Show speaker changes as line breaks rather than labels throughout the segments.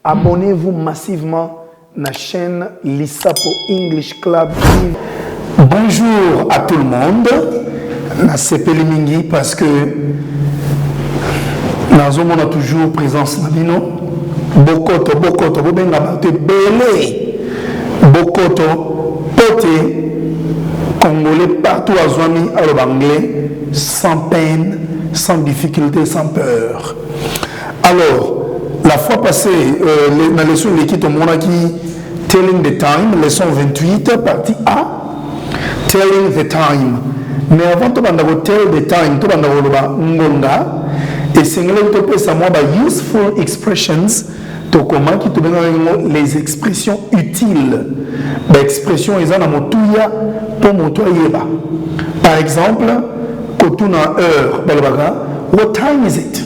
Abonnez-vous massivement à la chaîne Lissapo English Club. Bonjour à tout le monde. Na sepeli mingi parce que nous avons toujours présence na bino. Bokoto bobenga bato belé. Bokoto pote congolais partout à Zouami à l'anglais sans peine, sans difficulté, sans peur. Alors la fois passée, la leçon de l'équipe, on a dit Telling the Time, leçon 28, partie A, Telling the Time. Mais avant de tell the time, tu vas ngonda et c'est useful expressions, tu comment qui les expressions utiles. L'expression est en motuya pour motuya. Par exemple, quand tu as heure, what time is it?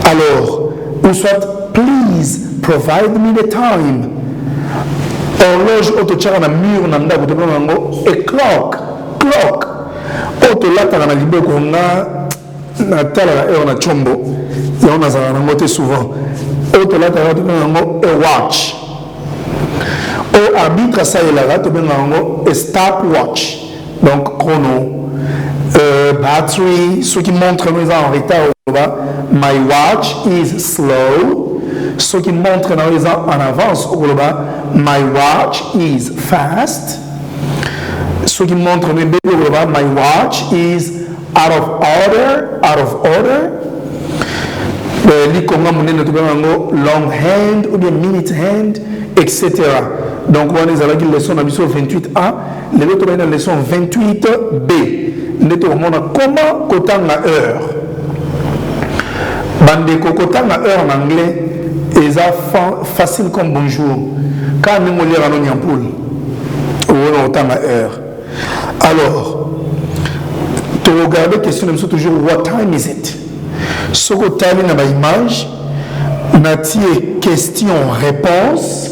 Alors, ou soit, please provide me the time. Horloge, autochara na mur nanda, et clock. Auto lata na libeko na tala na heure na chombo. Ya on a ça na ngote souvent. Auto lata na a watch. Au arbitre ça il a to benga a stopwatch. Donc chrono. Battery, ce qui montre nous en retard. My watch is slow. Ce qui montre nous en avance. My watch is fast. Ce qui montre nous my watch is out of order. Long hand ou bien minute hand, etc. Donc on est à la leçon de la 28A, les autres dans la leçon 28B. Nous avons comment cotan la heure. Bande cotan la heure en anglais est facile comme bonjour. Quand nous lire à l'Onyampoul, on entend la heure. Alors, tu regardes la question, c'est toujours what time is it? Ce que tu as dans l'image, tu as question-réponse,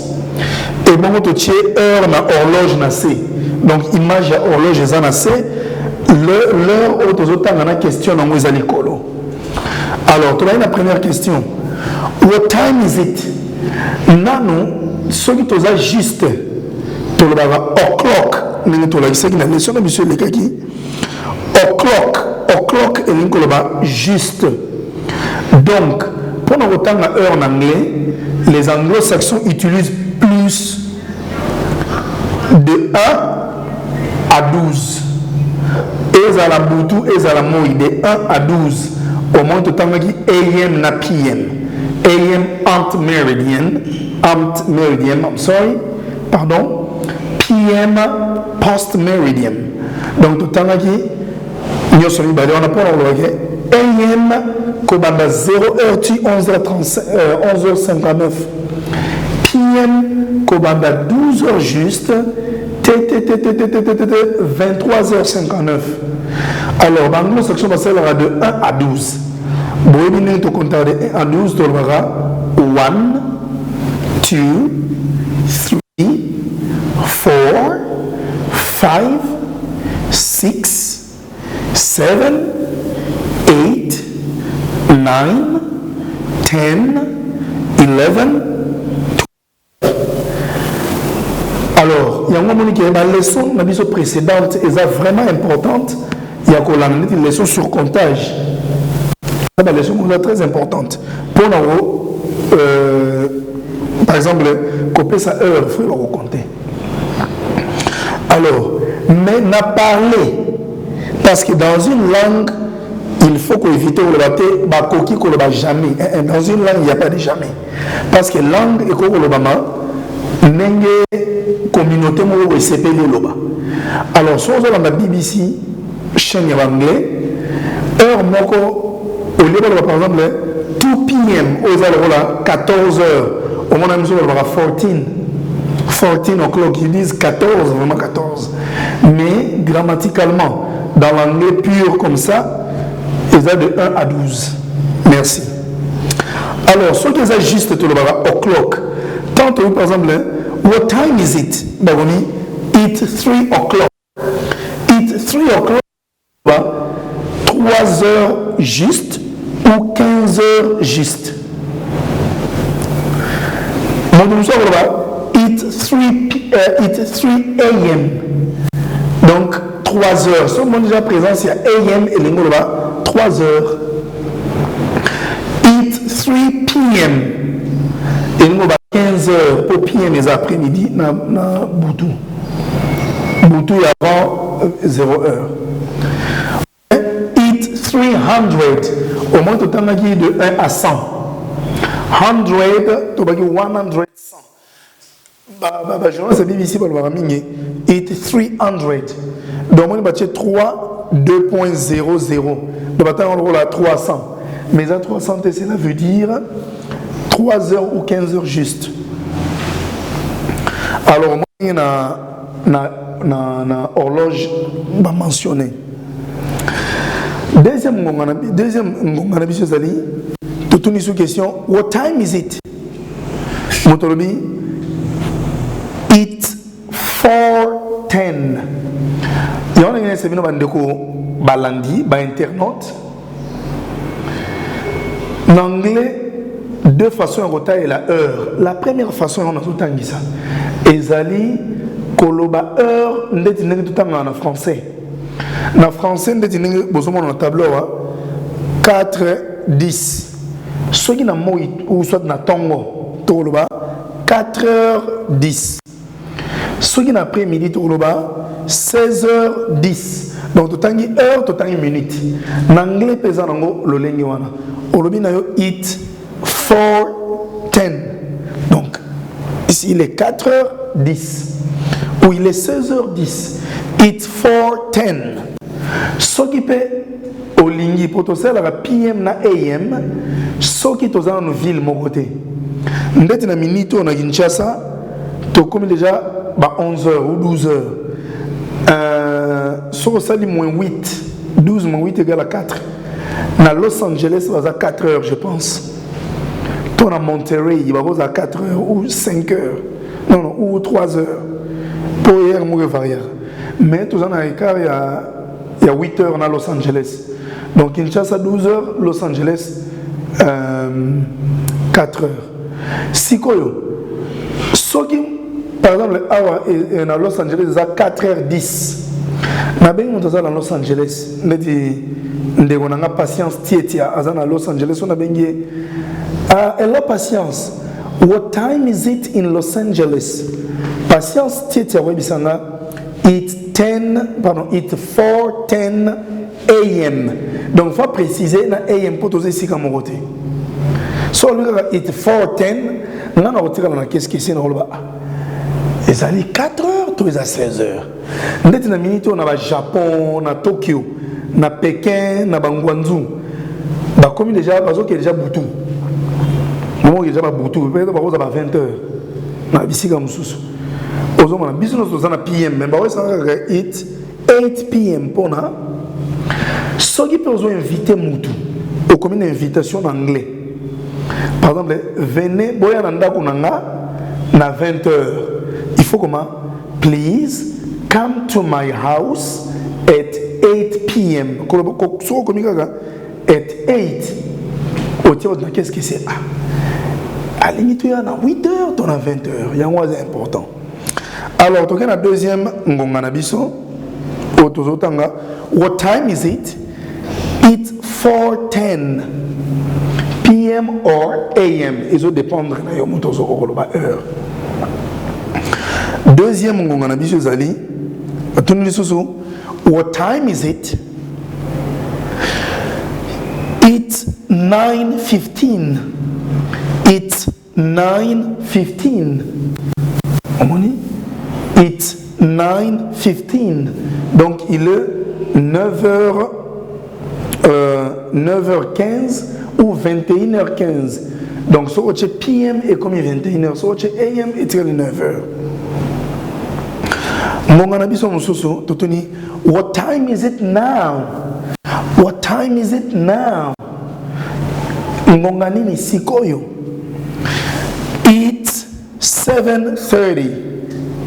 et bon, tu as heure na horloge na C. Donc, image à horloge est na C. L'heure où tu as la question dans les alikolo. Alors, tu as la première question. What time is it? Nano, ce que tu as juste, tu as o'clock. O'clock est juste. Donc, pour nous retenir la heure en anglais, les anglo-saxons utilisent plus de 1 à 12. Et à la boutou, et à la moï, de 1 à 12. Au moins, tu as dit AM na PM. AM ant meridian, pardon. PM post-meridian. Donc, tout le temps, nous sommes on a pas AM, Kobanda 0h, 11h59. PM, Kobanda 12h juste, 23h59. Alors, dans la section, on va de 1 à 12. Bon, tu comptes de 1 à 12, tu auras 1, 2, 3, 4, 5, 6, 7, 8, 9, 10, 11, 12. Alors, il y a un moment qui est la leçon précédente est vraiment importante. Il y a une leçon sur comptage. C'est une leçon très importante. Pour nous, par exemple, copier sa heure, il faut le recompter. Alors, mais n'a parlé. Parce que dans une langue, il faut qu'on évite le baté, bakoki ko le jamais. Dans une langue, il n'y a pas de jamais. Parce que langue et ko le bama, n'enge communauté mo ko sepeli loba. Alors, si on a la BBC, chaîne anglais, heure moko, au lieu de par exemple 2 p.m. aux heures 14 heures, au moment où on va 14 o'clock, ils disent 14, vraiment 14. Mais grammaticalement, dans l'anglais pur comme ça, ils ont de 1 à 12. Merci. Alors, ce qui est juste, tu le verras, o'clock. Tant que, par exemple, what time is it? It's 3 o'clock. It's 3 o'clock. 3 heures juste ou 15 heures juste. It's 3 a.m. Donc 3 heures. Ce moment déjà présent, c'est a.m. et l'ingolo 3 heures. It's 3 p.m. Et l'ingolo 15 heures pour p.m. les après-midi na Boutou. Boutou avant 0 heure. It's 300. Au moins tout le temps de 1 à 100. 100, tu vas dire 100. C'est bien ici pour le mingi. It's 300. Donc, on va dire 3, 2.00. Donc, on va 300. Mais à 300, cela veut dire 3 heures ou 15 heures juste. Alors, moi, il y a une horloge mentionnée. Deuxième, toute une question, what time is it? Motolobi, it's 4:10. Il y a un séminaire balandi, internaute. En anglais, deux façons de retarder la heure. La première façon, on a tout le temps dit ça. Ezali, koloba heure, on a tout le temps en français. En français, on a tout le tableau 4:10. Ceux qui n'ont pas ou soit dans Tongo, 4h10. Ceux qui n'ont pas midi, 16h10. Donc, tout le temps, heure, tout le temps, minute. En anglais, pesant le lenguana. Au lobby, it's 4:10. Donc, ici, il est 4h10. Ou il est 16h10. It's 4:10. Ceux qui peuvent au lingi pour tout ça la PM na AM ceux qui sont dans nos villes mon côté ndeti na minito na Kinshasa to comme déjà 11h ou 12h sur ça dit -8 12 -8 égale à 4 na Los Angeles va à 4h je pense to na Monterrey il va à 4h ou 5h non ou 3h pour hier moi varier mais tout ça na écart il y a 8h na Los Angeles. Donc Kinshasa 12h, Los Angeles 4h. Si par exemple, à Los Angeles, c'est 4h10. Dans Los Angeles, on a patience à Los Angeles, on a hello patience. What time is it in Los Angeles? Patience it's 4:10 AM. Donc, il faut préciser na AM pour tous ici comme côté. So, it's 4:10. Nous avons qu'est-ce que c'est dans le bas. Et ça dit 4 heures, tous les à 16 heures. Nous avons une minute, on a Japon, on a Tokyo, on a Pékin, on a Guangzhou. Bah, comme déjà, parce qu'il y a déjà Boutou. Moi, il y a déjà Boutou. Peut-être que ça va 20 heures. On a ici comme sous. On a besoin de PM, mais it's 8 PM pour nous. Ceux qui peuvent inviter Moutou, ou comme une invitation en anglais. Par exemple, venez, boyananda kunanga, na 20h. Il faut comment? Please come to my house at 8 p.m. At 8. Qu'est-ce que c'est? À la limite, il y a 8h, il y a 20h. Il y a un important. Alors, tu as la deuxième, what time is it? It's 4:10 p.m. or a.m. Et ça dépend de l'heure. Deuxième, what time is it? It's 9:15. It's 9:15. It's 9:15. Donc il est 9h15 ou 21h15. Donc ce que PM est comme 21h, ce que AM est 9h. What time is it now? What time is it now? It's 7:30.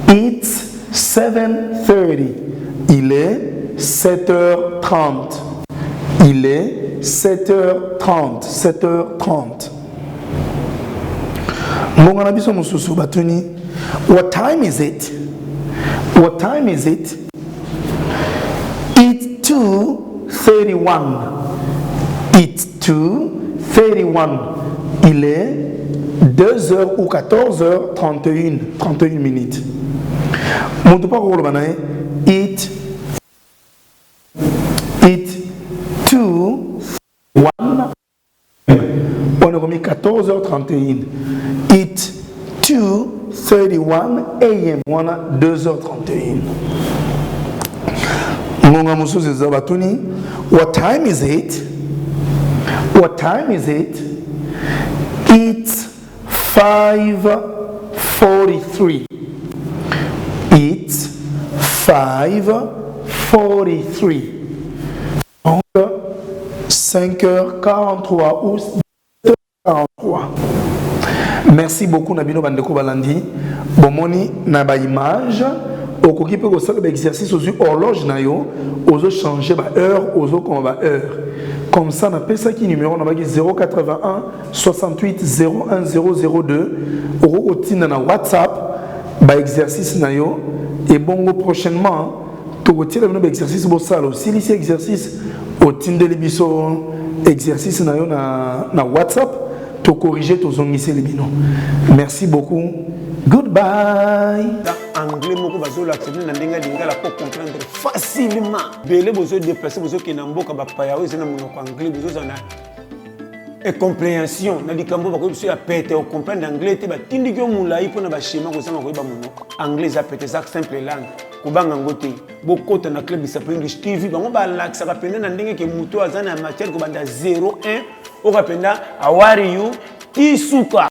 It's 7:30. Il est 7h30. Il est 7h30. 7h30. What time is it? What time is it? It's 2:31. It's 2:31. Il est 2h ou 14h31. 31 minutes. Mon pas It 2:1. On a remis 14h31. It's 2:31 a.m. On a 2h31. What time is it? What time is it? It's 5:43. It's 5:43. Donc 5h43 ou 7h43. Merci beaucoup Nabino Bandeko Balandi. Bomoni na ba image. Okoki pe ko sala exercice aux horloge na yo, ozo changer ba heure, ozo comme ba heure. Comme ça, on appelle ça qui numéro, on a 081 68 01 002. Au na WhatsApp, bah exercice na yo. Et bon, prochainement, tu retires le exercice pour ça. Si ici exercice, au tinde les biso exercice na yo na WhatsApp, tu corriger tes ongles les bino. Merci beaucoup. Goodbye.
Anglais moko bazo l'accepter na ndenga lingala pour comprendre facilement. Belé bozo déplacer bozo ki na mboka ba paya ozo na monoko anglais bozo na et compréhension na likambo ba ko biso ya pete o comprendre anglais te ba tindi ko mulai pona ba schéma ko sama ko ba monoko anglais za pete ça simple langue ko banga ngote bokota na club isa English TV bango ba laksa ka penda na ndenge ke muto azana matière ko banda 01 o ka penda how are you isuka